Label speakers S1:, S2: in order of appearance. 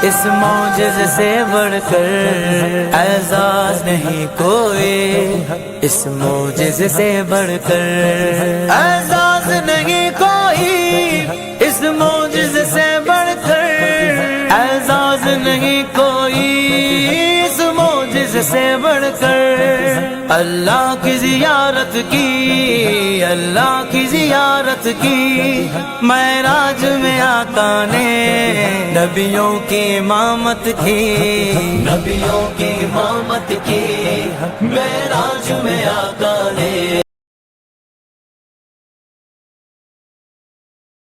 S1: इस मौजिज़े से बढ़कर एजाज नहीं कोई, इस मौजिज़े से बढ़कर एजाज नहीं कोई, इस मौजिज़े से बढ़कर एजाज नहीं कोई, इस मौजिज़े से बढ़कर। अल्लाह की ज़ियारत की, अल्लाह की ज़ियारत की, महराज में आका ने नबियों की इमामत की, नबियों की इमामत की, महराज में आका ने